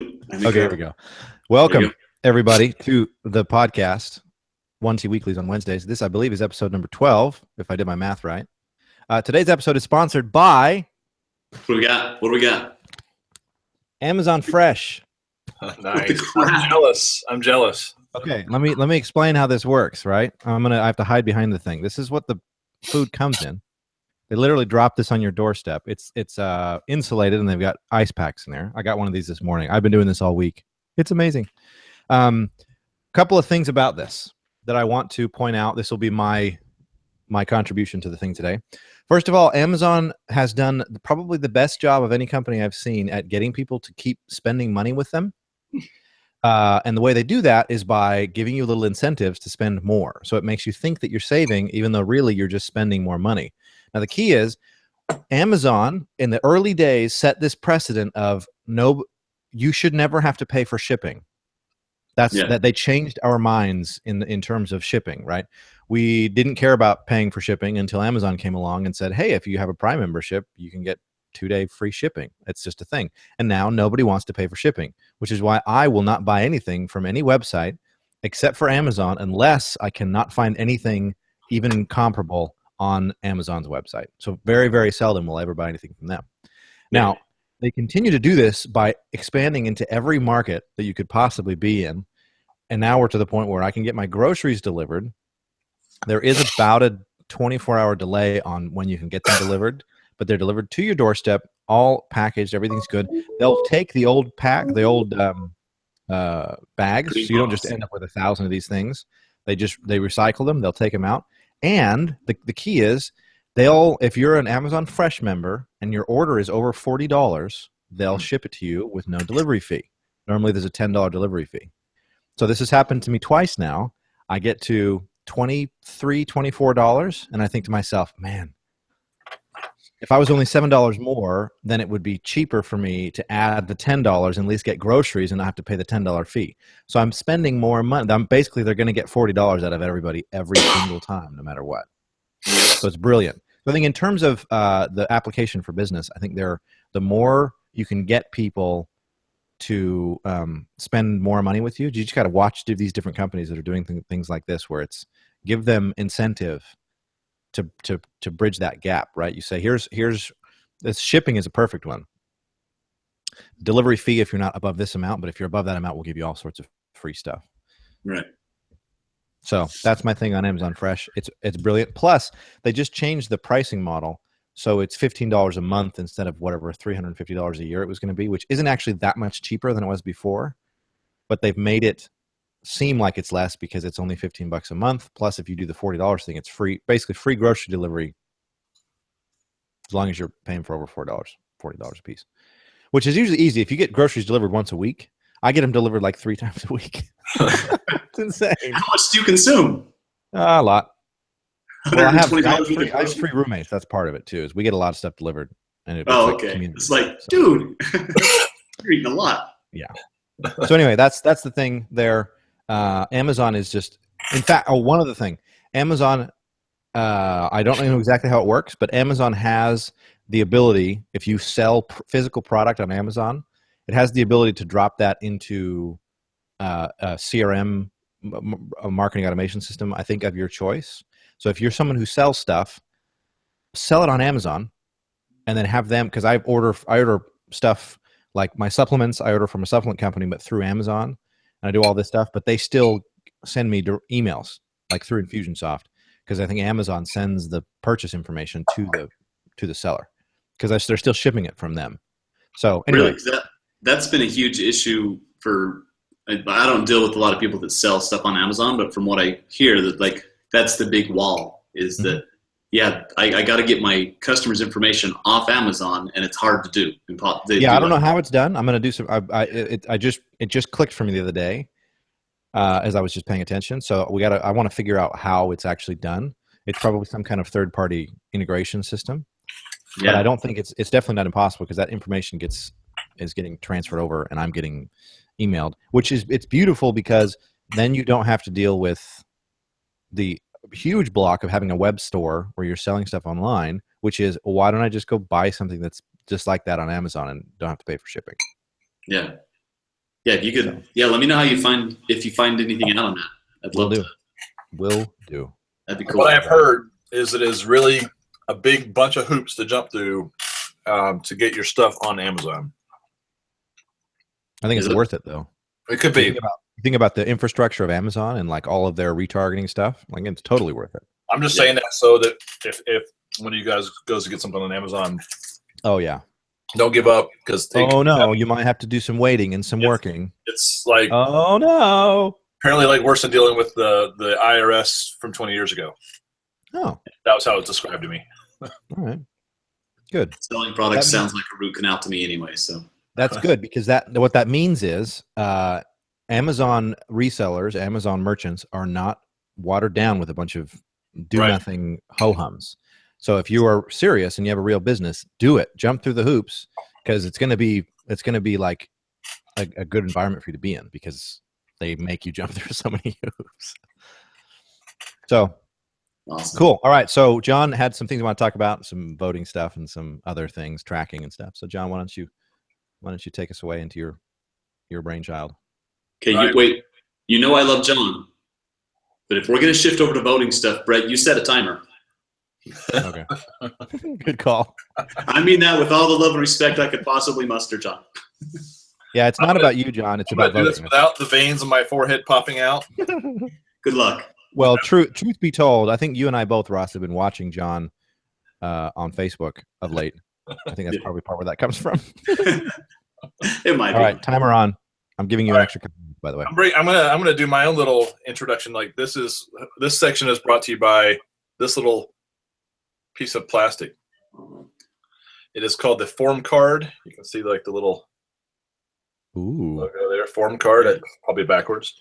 Okay, here we go. Welcome, everybody, to the podcast, Wunntee Weeklies on Wednesdays. This, I believe, is episode number 12, if I did my math right. Today's episode is sponsored by What do we got? What do we got? Amazon Fresh. Nice. I'm jealous. Okay, let me explain how this works, right? I have to hide behind the thing. This is what the food comes in. They literally drop this on your doorstep. It's insulated, and they've got ice packs in there. I got one of these this morning. I've been doing this all week. It's amazing. Couple of things about this that I want to point out. This will be my contribution to the thing today. First of all, Amazon has done probably the best job of any company I've seen at getting people to keep spending money with them. And the way they do that is by giving you little incentives to spend more. So it makes you think that you're saving, even though really you're just spending more money. Now, the key is Amazon in the early days set this precedent of you should never have to pay for shipping. That they changed our minds in terms of shipping, right? We didn't care about paying for shipping until Amazon came along and said, hey, if you have a Prime membership, you can get 2-day free shipping. It's just a thing. And now nobody wants to pay for shipping, which is why I will not buy anything from any website except for Amazon unless I cannot find anything even comparable on Amazon's website. So very, very seldom will I ever buy anything from them. Now, they continue to do this by expanding into every market that you could possibly be in. And now we're to the point where I can get my groceries delivered. There is about a 24-hour delay on when you can get them delivered, but they're delivered to your doorstep, all packaged, everything's good. They'll take the old bags, so you don't just end up with 1,000 of these things. They recycle them, they'll take them out. And the key is, if you're an Amazon Fresh member and your order is over $40, they'll ship it to you with no delivery fee. Normally there's a $10 delivery fee. So this has happened to me twice now. I get to $23, $24, and I think to myself, man, if I was only $7 more, then it would be cheaper for me to add the $10 and at least get groceries and not have to pay the $10 fee. So I'm spending more money. Basically, they're going to get $40 out of everybody every single time, no matter what. So it's brilliant. So I think in terms of the application for business, I think the more you can get people to spend more money with you, you just got to watch these different companies that are doing things like this, where it's give them incentive to bridge that gap, right? You say, here's this shipping is a perfect one. Delivery fee if you're not above this amount, but if you're above that amount, we'll give you all sorts of free stuff. Right. So that's my thing on Amazon Fresh. It's brilliant. Plus, they just changed the pricing model. So it's $15 a month instead of whatever $350 a year it was going to be, which isn't actually that much cheaper than it was before. But they've made it seem like it's less because it's only $15 a month. Plus, if you do the $40 thing, it's free, basically free grocery delivery, as long as you're paying for over $40 a piece, which is usually easy. If you get groceries delivered once a week, I get them delivered like 3 times a week. It's insane. How much do you consume? A lot. Well, I have $120 free roommates. That's part of it too. Is we get a lot of stuff delivered, and okay. It's like, dude, you're eating a lot. Yeah. So anyway, that's the thing there. Amazon is just, in fact, one other thing. Amazon, I don't know exactly how it works, but Amazon has the ability, if you sell physical product on Amazon, it has the ability to drop that into a CRM, a marketing automation system, I think, of your choice. So if you're someone who sells stuff, sell it on Amazon, and then have them, because I order stuff like my supplements. I order from a supplement company, but through Amazon, and I do all this stuff. But they still send me emails like through Infusionsoft, because I think Amazon sends the purchase information to the seller, because they're still shipping it from them. So anyway, really, that's been a huge issue for. I don't deal with a lot of people that sell stuff on Amazon, but from what I hear, that that's the big wall is that. Yeah, I got to get my customers' information off Amazon, and it's hard to do. I don't know how it's done. I'm going to do some. It just clicked for me the other day, as I was just paying attention. So I want to figure out how it's actually done. It's probably some kind of third-party integration system, but I don't think it's definitely not impossible, because that information is getting transferred over, and I'm getting emailed, it's beautiful, because then you don't have to deal with the huge block of having a web store where you're selling stuff online, which is, why don't I just go buy something that's just like that on Amazon and don't have to pay for shipping? Yeah. Yeah, if you could, let me know how you find if you find anything out on that. I'd love to. Will do. That'd be cool. What I've heard is it is really a big bunch of hoops to jump through to get your stuff on Amazon. I think it's worth it though. It could be. Think about the infrastructure of Amazon and like all of their retargeting stuff. Like it's totally worth it. I'm just saying that so that if one of you guys goes to get something on Amazon, oh yeah, don't give up because you might have to do some waiting and some working. It's like apparently like worse than dealing with the IRS from 20 years ago. Oh, that was how it was described to me. All right, good. Selling products sounds like a root canal to me anyway. So that's good because what that means is Amazon resellers, Amazon merchants are not watered down with a bunch of do-nothing ho-hums. So if you are serious and you have a real business, do it. Jump through the hoops because it's going to be like a good environment for you to be in because they make you jump through so many hoops. So awesome. Cool. All right. So John had some things I want to talk about, some voting stuff and some other things, tracking and stuff. So John, why don't you take us away into your brainchild? Okay, wait. You know I love John, but if we're going to shift over to voting stuff, Brett, you set a timer. Okay. Good call. I mean that with all the love and respect I could possibly muster, John. Yeah, it's not about you, John. It's about voting. Do this without the veins on my forehead popping out. Good luck. Well, truth be told, I think you and I both, Ross, have been watching John on Facebook of late. I think that's probably part where that comes from. It might be. All right, timer on. I'm giving you an extra, by the way. I'm gonna do my own little introduction. Like this section is brought to you by this little piece of plastic. It is called the form card. You can see like the little logo there, form card. It's probably backwards.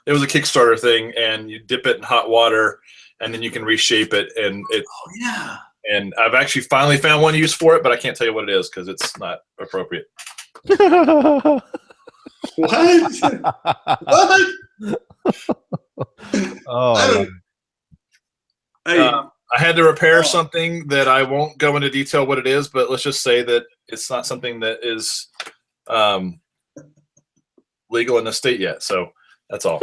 It was a Kickstarter thing, and you dip it in hot water, and then you can reshape it. And it. Oh yeah. And I've actually finally found one use for it, but I can't tell you what it is because it's not appropriate. What? What? Oh. I had to repair something that I won't go into detail what it is, but let's just say that it's not something that is legal in the state yet. So that's all.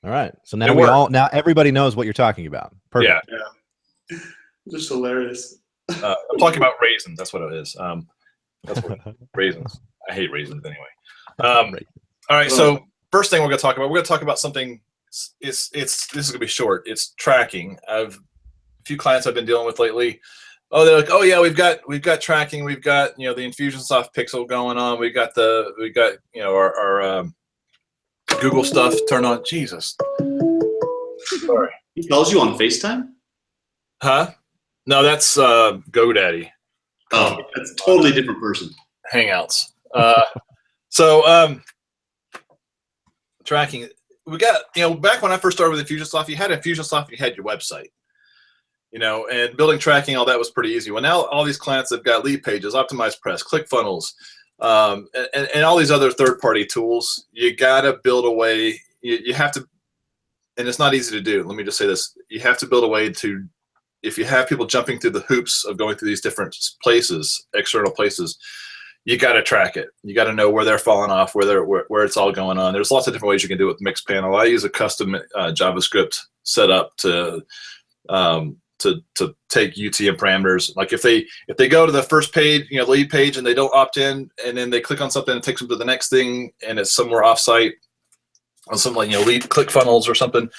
All right. So now everybody knows what you're talking about. Perfect. Yeah. Just hilarious. I'm talking about raisins. That's what it is. That's what raisins. I hate raisins anyway. All right. So first thing we're going to talk about something. This is going to be short. It's tracking. I've a few clients I've been dealing with lately. Oh, they're like, oh yeah, we've got tracking. We've got the Infusionsoft Pixel going on. We got our Google stuff turned on. Jesus. Sorry. He calls you on FaceTime? Huh? No, that's GoDaddy. Oh, that's a totally different person. Hangouts. So tracking. We got, back when I first started with Infusionsoft, you had Infusionsoft, you had your website, and building tracking, all that was pretty easy. Well, now all these clients have got lead pages, optimized press, ClickFunnels, and all these other third-party tools. You got to build a way, you have to, and it's not easy to do. Let me just say this. You have to build a way to, if you have people jumping through the hoops of going through these different places, external places, you got to track it. You got to know where they're falling off, where it's all going on. There's lots of different ways you can do it with Mixpanel. I use a custom JavaScript setup to take UTM parameters. Like if they go to the first page, lead page, and they don't opt in, and then they click on something and it takes them to the next thing, and it's somewhere offsite on something like lead ClickFunnels or something.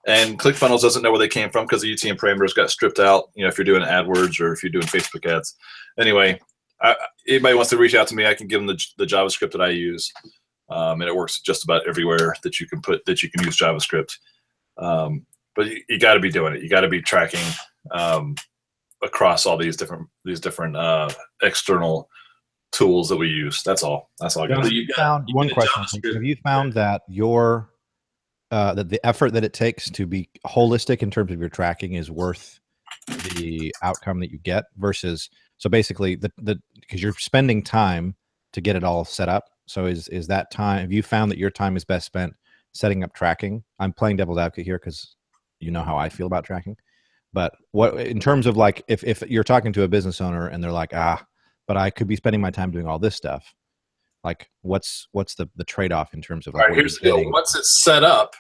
And ClickFunnels doesn't know where they came from because the UTM parameters got stripped out. If you're doing AdWords or if you're doing Facebook ads. Anyway. Anybody wants to reach out to me, I can give them the JavaScript that I use, and it works just about everywhere that you can use JavaScript. But you got to be doing it. You got to be tracking across all these different external tools that we use. That's all. That's all. I got. One question: have you found that that the effort that it takes to be holistic in terms of your tracking is worth the outcome that you get versus? So basically, because you're spending time to get it all set up. So is that time? Have you found that your time is best spent setting up tracking? I'm playing devil's advocate here because you know how I feel about tracking. But what in terms of like if you're talking to a business owner and they're like, but I could be spending my time doing all this stuff. Like, what's the trade-off in terms of like All right, what here's you're the deal. getting? Once it's set up,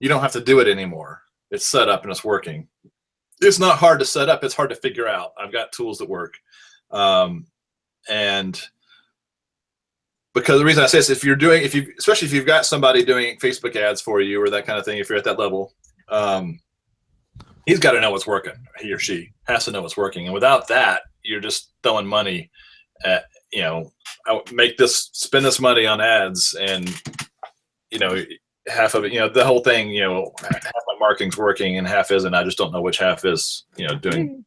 you don't have to do it anymore. It's set up and it's working. It's not hard to set up. It's hard to figure out. I've got tools that work. And because the reason I say this, especially if you've got somebody doing Facebook ads for you or that kind of thing, if you're at that level, he's got to know what's working. He or she has to know what's working. And without that, you're just throwing money at, spend this money on ads, and, half of it, the whole thing, half my marketing's working and half isn't. I just don't know which half is, doing.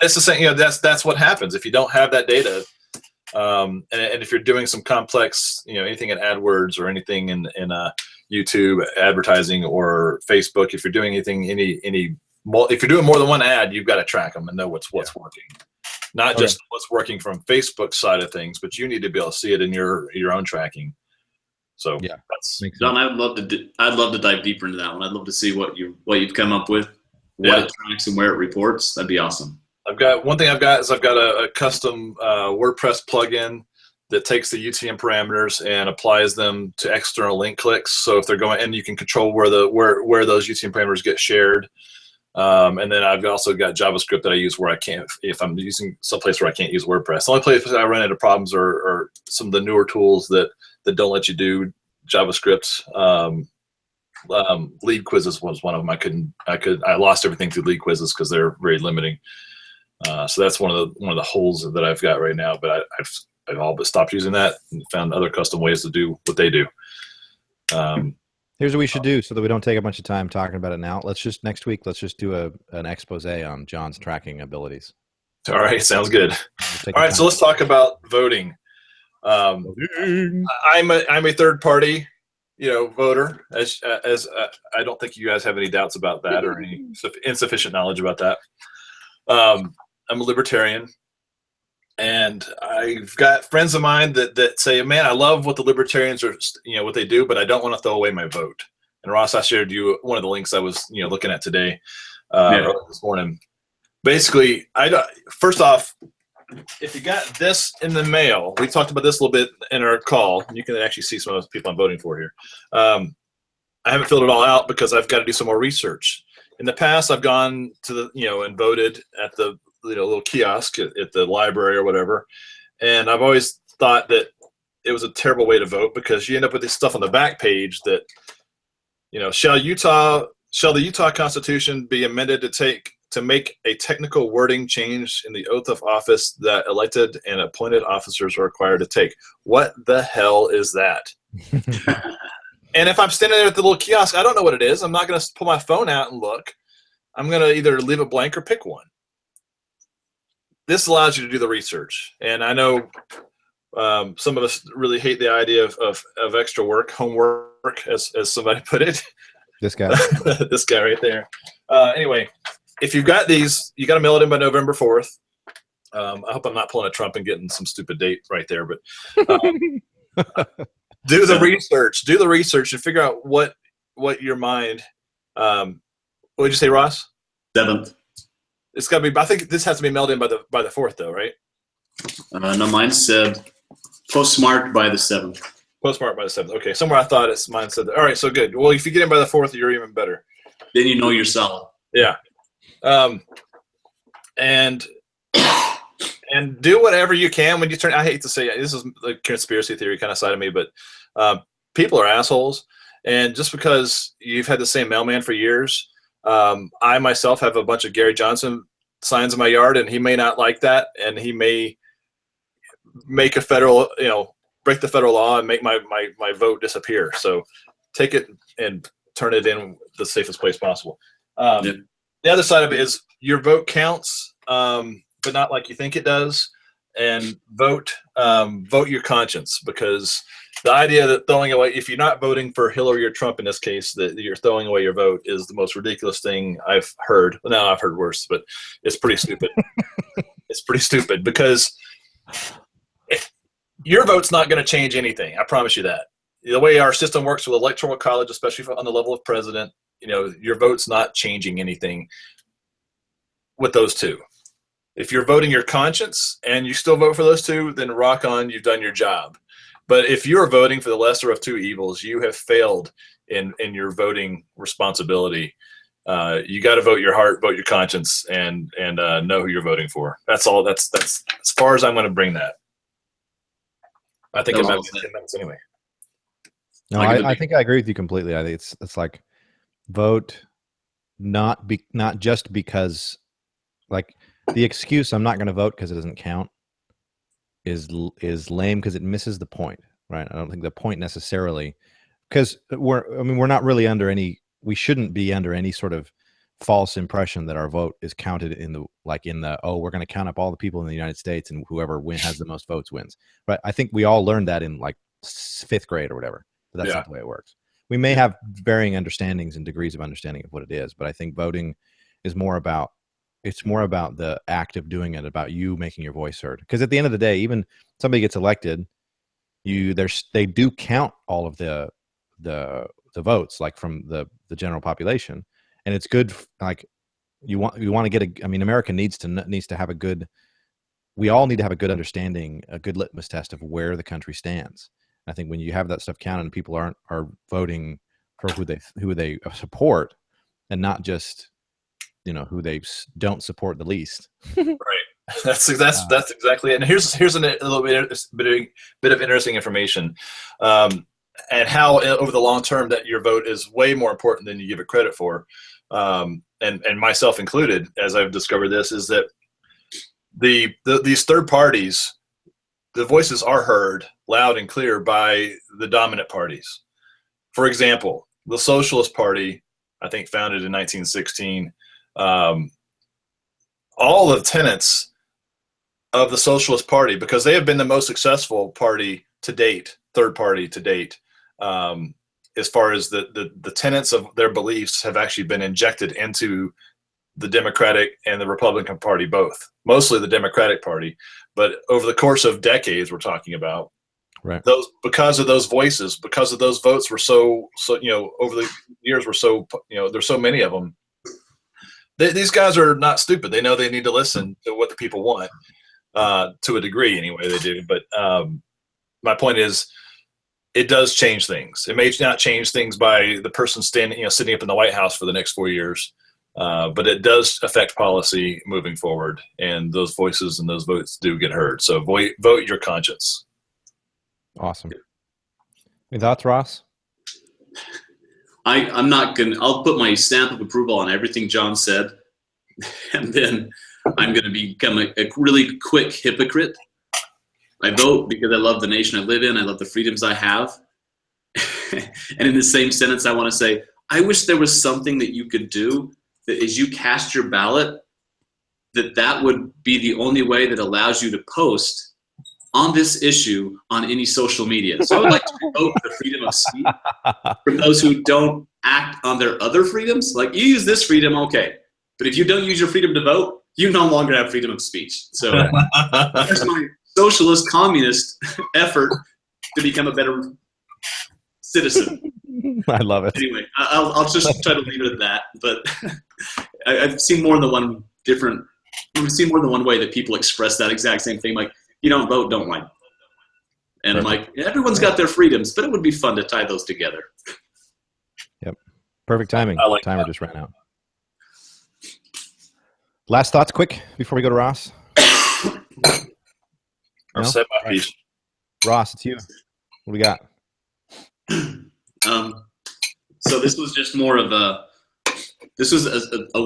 It's the same, that's what happens if you don't have that data. And if you're doing some complex, anything in AdWords or anything in YouTube advertising or Facebook, if you're doing anything, if you're doing more than one ad, you've got to track them and know what's working. Not just what's working from Facebook's side of things, but you need to be able to see it in your own tracking. So yeah, that's John. I'd love to dive deeper into that one. I'd love to see what you've come up with, what it tracks and where it reports. That'd be awesome. I've got a custom WordPress plugin that takes the UTM parameters and applies them to external link clicks. So if they're going, and you can control where those UTM parameters get shared. And then I've also got JavaScript that I use where I can't, if I'm using someplace where I can't use WordPress. The only place I run into problems are some of the newer tools that don't let you do JavaScript. Lead quizzes was one of them. I lost everything through lead quizzes because they're very limiting. So that's one of the holes that I've got right now. But I've all but stopped using that and found other custom ways to do what they do. Here's what we should do so that we don't take a bunch of time talking about it now. Next week, let's just do an expose on John's tracking abilities. All right, sounds good. All right, so let's talk about voting. I'm a third party, voter. As I don't think you guys have any doubts about that or any insufficient knowledge about that. I'm a libertarian, and I've got friends of mine that say, man, I love what the libertarians are, what they do, but I don't want to throw away my vote. And Ross, I shared you one of the links I was, looking at today, early this morning. Basically, first off, if you got this in the mail, we talked about this a little bit in our call. You can actually see some of the people I'm voting for here. I haven't filled it all out because I've got to do some more research. In the past, I've gone to the, and voted at the little kiosk at the library or whatever. And I've always thought that it was a terrible way to vote because you end up with this stuff on the back page that, shall the Utah Constitution be amended to make a technical wording change in the oath of office that elected and appointed officers are required to take? What the hell is that? And if I'm standing there at the little kiosk, I don't know what it is. I'm not going to pull my phone out and look. I'm going to either leave it blank or pick one. This allows you to do the research. And I know some of us really hate the idea of extra work, homework, as somebody put it. This guy. This guy right there. Anyway, if you've got these, you got to mail it in by November 4th. I hope I'm not pulling a Trump and getting some stupid date right there, but do the research and figure out what your mind. What did you say, Ross? 7th. It's got to be. I think this has to be mailed in by the 4th, though, right? No, mine said postmarked by the 7th. Postmarked by the 7th. Okay, somewhere I thought mine said that. All right, so good. Well, if you get in by the 4th, you're even better. Then you know you're solid. Yeah. And do whatever you can when you turn. I hate to say it, this is the conspiracy theory kind of side of me, but people are assholes. And just because you've had the same mailman for years, I myself have a bunch of Gary Johnson signs in my yard, and he may not like that, and he may make a federal, break the federal law and make my vote disappear. So take it and turn it in the safest place possible. The other side of it is your vote counts, but not like you think it does. And vote your conscience, because the idea that throwing away, if you're not voting for Hillary or Trump in this case, that you're throwing away your vote is the most ridiculous thing I've heard. No, I've heard worse, but it's pretty stupid. It's pretty stupid because your vote's not going to change anything. I promise you that. The way our system works with electoral college, especially on the level of president, your vote's not changing anything with those two. If you're voting your conscience and you still vote for those two, then rock on, you've done your job. But if you're voting for the lesser of two evils, you have failed in your voting responsibility. You got to vote your heart, vote your conscience, and know who you're voting for. That's all. That's as far as I'm going to bring that. I think about 10 minutes anyway. No, I think I agree with you completely. I think it's like vote not just because, like, the excuse "I'm not going to vote because it doesn't count" is lame because it misses the point, right? I don't think the point necessarily, because we're not really under any. We shouldn't be under any sort of false impression that our vote is counted in the we're going to count up all the people in the United States and whoever has the most votes wins. Right? I think we all learned that in like 5th grade or whatever. But that's not the way it works. We may have varying understandings and degrees of understanding of what it is, but I think voting is more about the act of doing it, about you making your voice heard. Because at the end of the day, even somebody gets elected, they do count all of the votes, like from the general population, and it's good. Like you want to get America needs to have a good. We all need to have a good understanding, a good litmus test of where the country stands. I think when you have that stuff counted and people are voting for who they support, and not just who they don't support the least. Right. That's exactly it. And here's a little bit of interesting information, and how over the long term that your vote is way more important than you give it credit for, and myself included, as I've discovered this, is that these third parties, the voices are heard loud and clear by the dominant parties. For example, the Socialist Party, I think founded in 1916, all the tenets of the Socialist Party, because they have been the most successful party to date, third party to date, as far as the tenets of their beliefs have actually been injected into the Democratic and the Republican Party both. Mostly the Democratic Party, but over the course of decades, we're talking about, right? Because of those voices, because of those votes were so over the years were so there's so many of them. These guys are not stupid. They know they need to listen to what the people want, to a degree anyway. They do. But my point is, it does change things. It may not change things by the person sitting up in the White House for the next 4 years, but it does affect policy moving forward. And those voices and those votes do get heard. So vote your conscience. Awesome. Any thoughts, Ross? I'll put my stamp of approval on everything John said, and then I'm going to become a really quick hypocrite. I vote because I love the nation I live in. I love the freedoms I have. And in the same sentence, I want to say, I wish there was something that you could do that as you cast your ballot, that would be the only way that allows you to post on this issue on any social media. So I would like to promote the freedom of speech for those who don't act on their other freedoms. Like, you use this freedom, okay. But if you don't use your freedom to vote, you no longer have freedom of speech. So there's my socialist communist effort to become a better citizen. I love it. Anyway, I'll just try to leave it at that. But I've seen more than one way that people express that exact same thing. Like, you don't vote, don't lie. And I'm like, everyone's got their freedoms, but it would be fun to tie those together. Yep. Perfect timing. I like Timer that. just ran out. Last thoughts, quick, before we go to Ross. Or set my piece. Ross, it's you. What do we got? So this was just more of a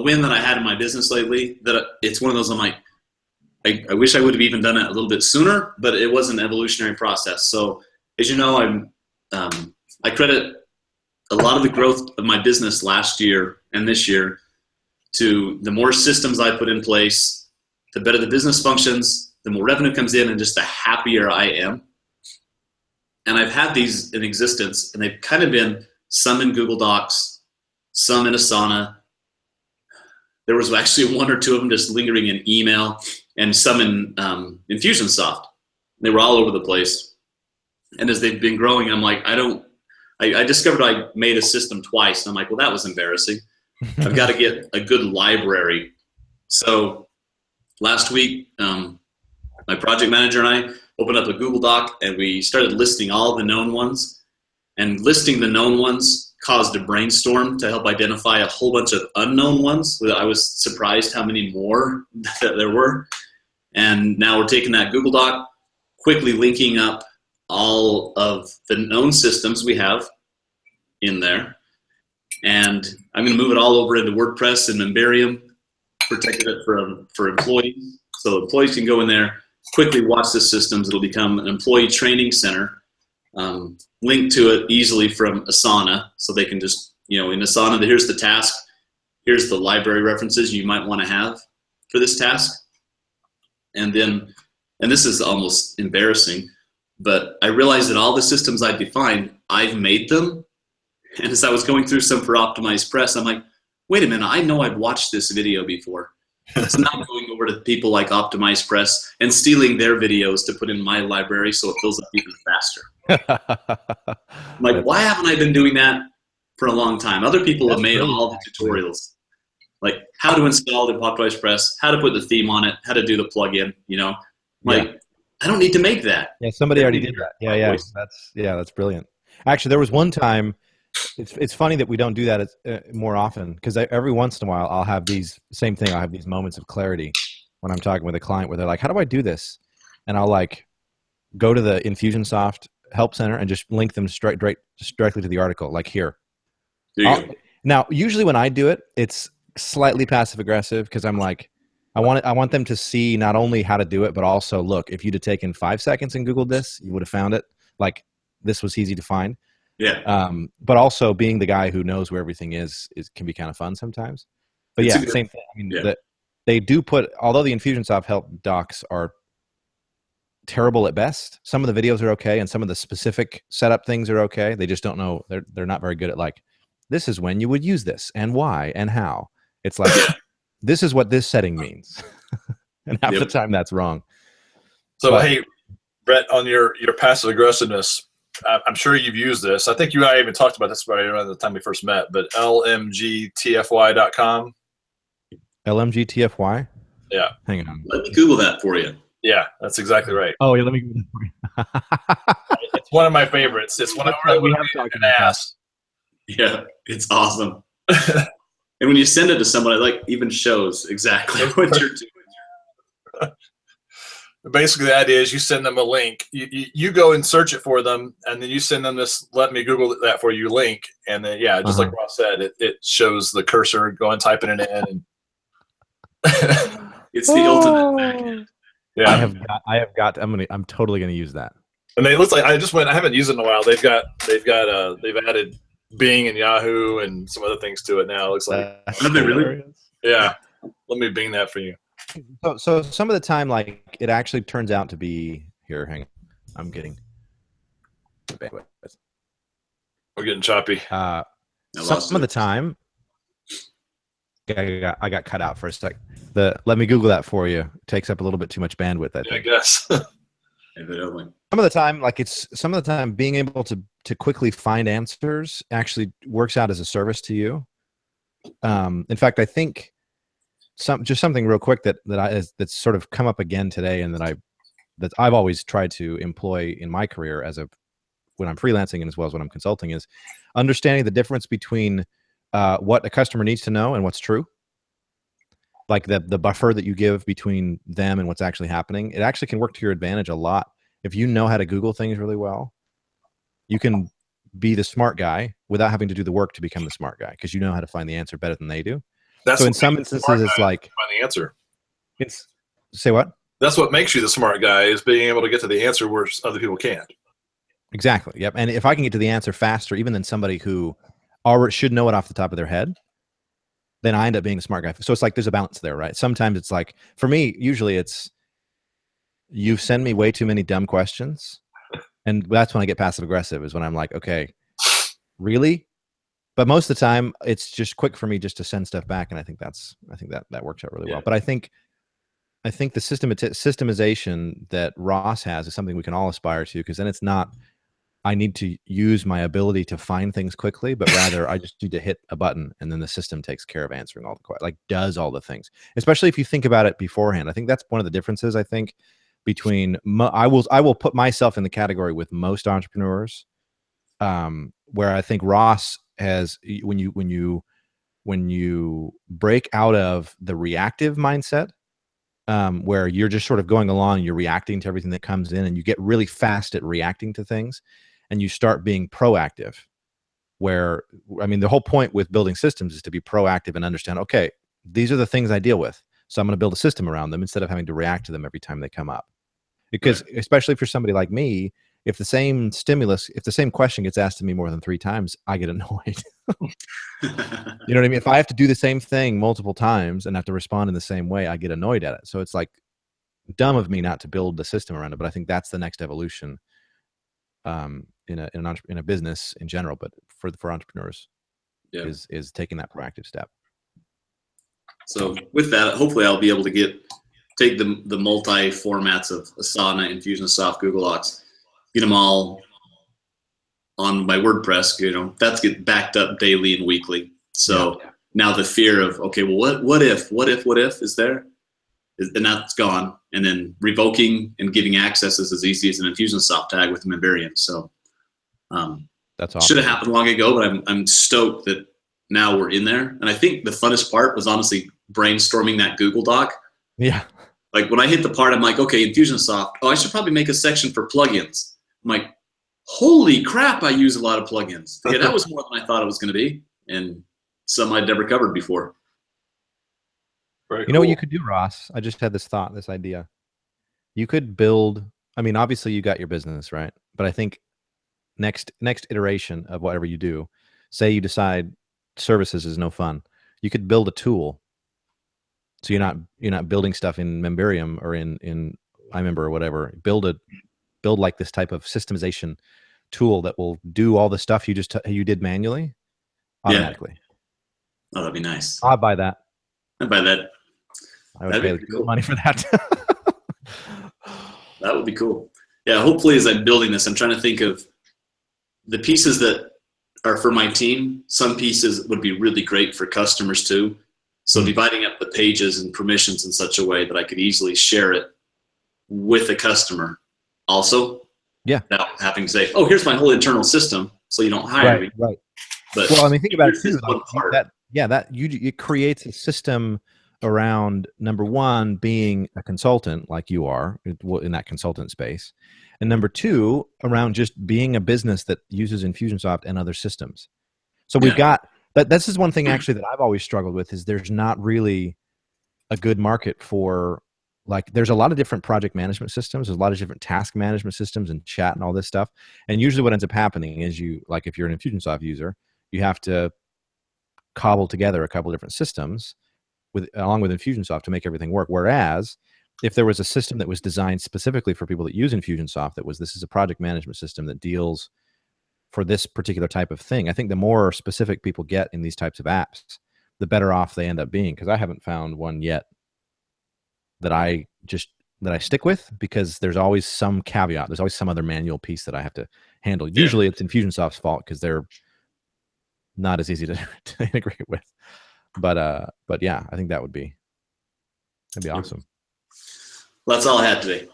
win that I had in my business lately. That it's one of those I'm like, I wish I would have even done it a little bit sooner, but it was an evolutionary process. So as you know, I credit a lot of the growth of my business last year and this year to the more systems I put in place, the better the business functions, the more revenue comes in, and just the happier I am. And I've had these in existence, and they've kind of been some in Google Docs, some in Asana. There was actually one or two of them just lingering in email, and some in Infusionsoft. They were all over the place. And as they've been growing, I'm like, I discovered I made a system twice. And I'm like, well, that was embarrassing. I've got to get a good library. So last week, my project manager and I opened up a Google Doc and we started listing all the known ones. And listing the known ones caused a brainstorm to help identify a whole bunch of unknown ones. I was surprised how many more that there were. And now we're taking that Google Doc, quickly linking up all of the known systems we have in there. And I'm going to move it all over into WordPress and Memberium, protected it for employees. So employees can go in there, quickly watch the systems. It'll become an employee training center, linked to it easily from Asana. So they can just, in Asana, here's the task. Here's the library references you might want to have for this task. And this is almost embarrassing, but I realized that all the systems I defined, I've made them. And as I was going through some for Optimized Press, I'm like, wait a minute, I know I've watched this video before. It's not going over to people like Optimized Press and stealing their videos to put in my library so it fills up even faster. I'm like, why haven't I been doing that for a long time? Other people have made all the tutorials, like how to install the Optimized Press, how to put the theme on it, how to do the plugin, I don't need to make that. Yeah, somebody already did that. Yeah. That's brilliant. Actually, there was one time. It's funny that we don't do that more often, because every once in a while I'll have these same thing. I'll have these moments of clarity when I'm talking with a client where they're like, "How do I do this?" And I'll like go to the Infusionsoft Help Center and just link them directly to the article, like here. Now, usually when I do it, it's slightly passive aggressive because I'm like, I want them to see not only how to do it, but also look. If you'd have taken 5 seconds and Googled this, you would have found it. Like this was easy to find. Yeah. But also being the guy who knows where everything is can be kind of fun sometimes. But yeah, same thing. I mean, they do put, although the Infusionsoft help docs are terrible at best, some of the videos are okay, and some of the specific setup things are okay. They just don't know. They're not very good at like, this is when you would use this and why and how. It's like, this is what this setting means, and half the time that's wrong. So hey, Brett, on your passive aggressiveness. I'm sure you've used this. I think you and I even talked about this right around the time we first met, but lmgtfy.com. LMGTFY? Yeah. Hang on. Let me Google that for you. Yeah, that's exactly right. Oh, yeah, let me Google that for you. It's one of my favorites. It's one of we have talked an ass. Yeah, it's awesome. And when you send it to someone, it like even shows exactly what you're doing. Basically, the idea is you send them a link. You go and search it for them, and then you send them this "let me Google that for you" link, and then just like Ross said, it shows the cursor going typing it in. And it's the ultimate backend. Yeah, I'm totally gonna use that. And it looks like I haven't used it in a while. They've added Bing and Yahoo and some other things to it now. It looks like. Have they really? Yeah. Let me Bing that for you. So some of the time, like it actually turns out to be here. Hang on, I'm getting. We're getting choppy. Some of the time, I got cut out for a sec. Let me Google that for you. It takes up a little bit too much bandwidth. I think. I guess. Evidently. Some of the time, being able to quickly find answers actually works out as a service to you. In fact, I think. Just something real quick that's sort of come up again today, and that I've always tried to employ in my career when I'm freelancing and as well as when I'm consulting, is understanding the difference between what a customer needs to know and what's true. Like the buffer that you give between them and what's actually happening, it actually can work to your advantage a lot. If you know how to Google things really well, you can be the smart guy without having to do the work to become the smart guy, because you know how to find the answer better than they do. So in some instances, it's like find the answer. Say what? That's what makes you the smart guy, is being able to get to the answer where other people can't. Exactly. Yep. And if I can get to the answer faster, even than somebody who already should know it off the top of their head, then I end up being the smart guy. So it's like there's a balance there, right? Sometimes it's like, for me, usually it's you send me way too many dumb questions, and that's when I get passive aggressive. Is when I'm like, okay, really? But most of the time, it's just quick for me just to send stuff back, and I think that works out really well. But I think the systemization that Ross has is something we can all aspire to, because then it's not I need to use my ability to find things quickly, but rather I just need to hit a button and then the system takes care of answering all the questions, like does all the things. Especially if you think about it beforehand. I think that's one of the differences. I think between I will put myself in the category with most entrepreneurs, where I think Ross has when you break out of the reactive mindset, where you're just sort of going along and you're reacting to everything that comes in, and you get really fast at reacting to things, and you start being proactive. Where, I mean, the whole point with building systems is to be proactive and understand, okay, these are the things I deal with, so I'm going to build a system around them instead of having to react to them every time they come up. Because especially for somebody like me, if the same question gets asked to me more than 3 times, I get annoyed. You know what I mean? If I have to do the same thing multiple times and have to respond in the same way, I get annoyed at it. So it's like dumb of me not to build the system around it. But I think that's the next evolution, in a business in general, but for entrepreneurs, is taking that proactive step. So with that, hopefully I'll be able to take the multi formats of Asana, Infusionsoft, Google Docs, get them all on my WordPress. That's get backed up daily and weekly. So now the fear of, okay, well, what if is there, and that's gone. And then revoking and giving access is as easy as an Infusionsoft tag with a Membarium. So that's awesome. Should have happened long ago, but I'm stoked that now we're in there. And I think the funnest part was honestly brainstorming that Google Doc. Yeah. Like when I hit the part, I'm like, okay, Infusionsoft. Oh, I should probably make a section for plugins. I'm like, holy crap, I use a lot of plugins. Yeah, that was more than I thought it was going to be, and some I'd never covered before. Very You know what you could do, Ross? I just had this idea. You could build, I mean, obviously you got your business, right? But I think next iteration of whatever you do, say you decide services is no fun, you could build a tool. So you're not building stuff in Membarium or in iMember or whatever. Build like this type of systemization tool that will do all the stuff you did manually automatically. Oh, that'd be nice. I'd buy that. I'd buy that. I would pay cool money for that. That would be cool. Yeah, hopefully as I'm building this, I'm trying to think of the pieces that are for my team. Some pieces would be really great for customers too. So dividing up the pages and permissions in such a way that I could easily share it with a customer also. Yeah. Without having to say, oh, here's my whole internal system, so you don't hire me. Right. But well, I mean, think about it too. It creates a system around, number one, being a consultant like you are in that consultant space. And number two, around just being a business that uses Infusionsoft and other systems. So we've got, this is one thing actually that I've always struggled with, is there's not really a good market for, like, there's a lot of different project management systems. There's a lot of different task management systems and chat and all this stuff. And usually what ends up happening is if you're an Infusionsoft user, you have to cobble together a couple of different systems along with Infusionsoft to make everything work. Whereas if there was a system that was designed specifically for people that use Infusionsoft, this is a project management system that deals for this particular type of thing, I think the more specific people get in these types of apps, the better off they end up being. Because I haven't found one yet that I stick with, because there's always some caveat. There's always some other manual piece that I have to handle. Usually it's Infusionsoft's fault because they're not as easy to integrate with. But yeah, I think that'd be awesome. Well, that's all I had today.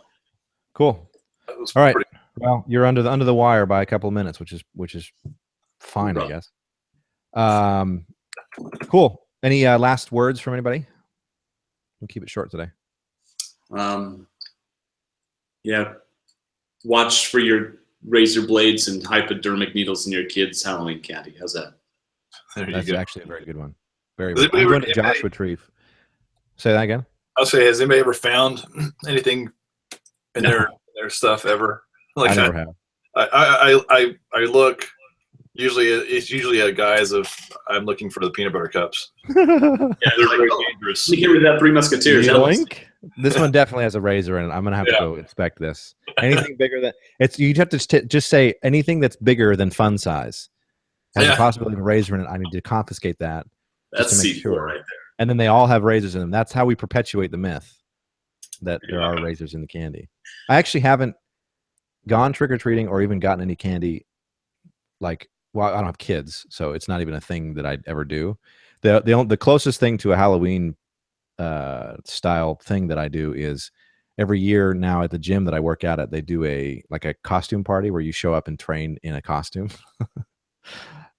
Cool. All right. Well, you're under the wire by a couple of minutes, which is fine, I guess. Cool. Any last words from anybody? We'll keep it short today. Yeah. Watch for your razor blades and hypodermic needles in your kids' Halloween candy. How's that? That's actually a very good one. Very good. I'm going to Josh Retrieve. Say that again. I'll say, has anybody ever found anything in their stuff ever? Like, I never have. I look. It's usually a guise of, I'm looking for the peanut butter cups. Yeah, they're very dangerous. You hear that Three Musketeers? This one definitely has a razor in it. I'm gonna have to go inspect this. Anything bigger than you'd have to just say anything that's bigger than fun size has a possibility of a razor in it. I need to confiscate that. That's C4 right there. And then they all have razors in them. That's how we perpetuate the myth that there are razors in the candy. I actually haven't. gone trick or treating or even gotten any candy, like, well, I don't have kids, so it's not even a thing that I'd ever do. The closest thing to a Halloween style thing that I do is every year now at the gym that I work out at, they do a costume party where you show up and train in a costume.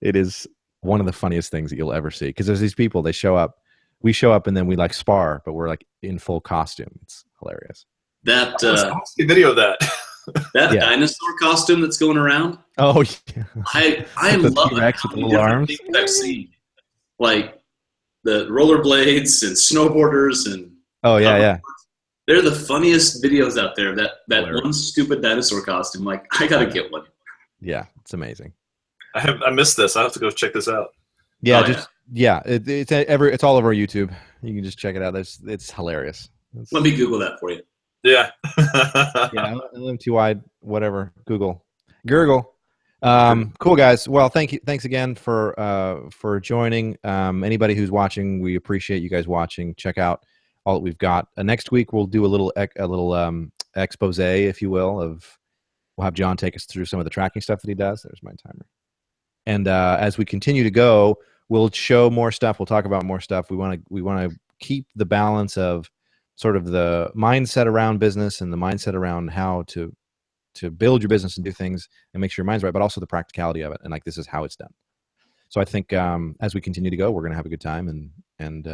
It is one of the funniest things that you'll ever see, because there's these people, we show up and then we like spar, but we're like in full costume. It's hilarious. That I see a video of that. that dinosaur costume that's going around. Oh yeah. I love it. T-Rex with the little arms. Things I've seen, like the rollerblades and snowboarders and they're the funniest videos out there. That one stupid dinosaur costume. Like, I gotta get one. Yeah, it's amazing. I missed this. I have to go check this out. Yeah, it's all over YouTube. You can just check it out. It's hilarious. Let me Google that for you. Yeah. Yeah, LM2I, whatever. Gurgle. Cool, guys. Well, thanks again for joining. Anybody who's watching, we appreciate you guys watching. Check out all that we've got. Next week we'll do a little expose, if you will, we'll have John take us through some of the tracking stuff that he does. There's my timer. And as we continue to go, we'll show more stuff. We'll talk about more stuff. We want to keep the balance of sort of the mindset around business and the mindset around how to build your business and do things and make sure your mind's right, but also the practicality of it. And like, this is how it's done. So I think as we continue to go, we're going to have a good time and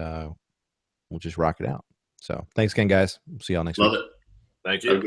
we'll just rock it out. So thanks again, guys. See y'all next week. Love it. Thank you.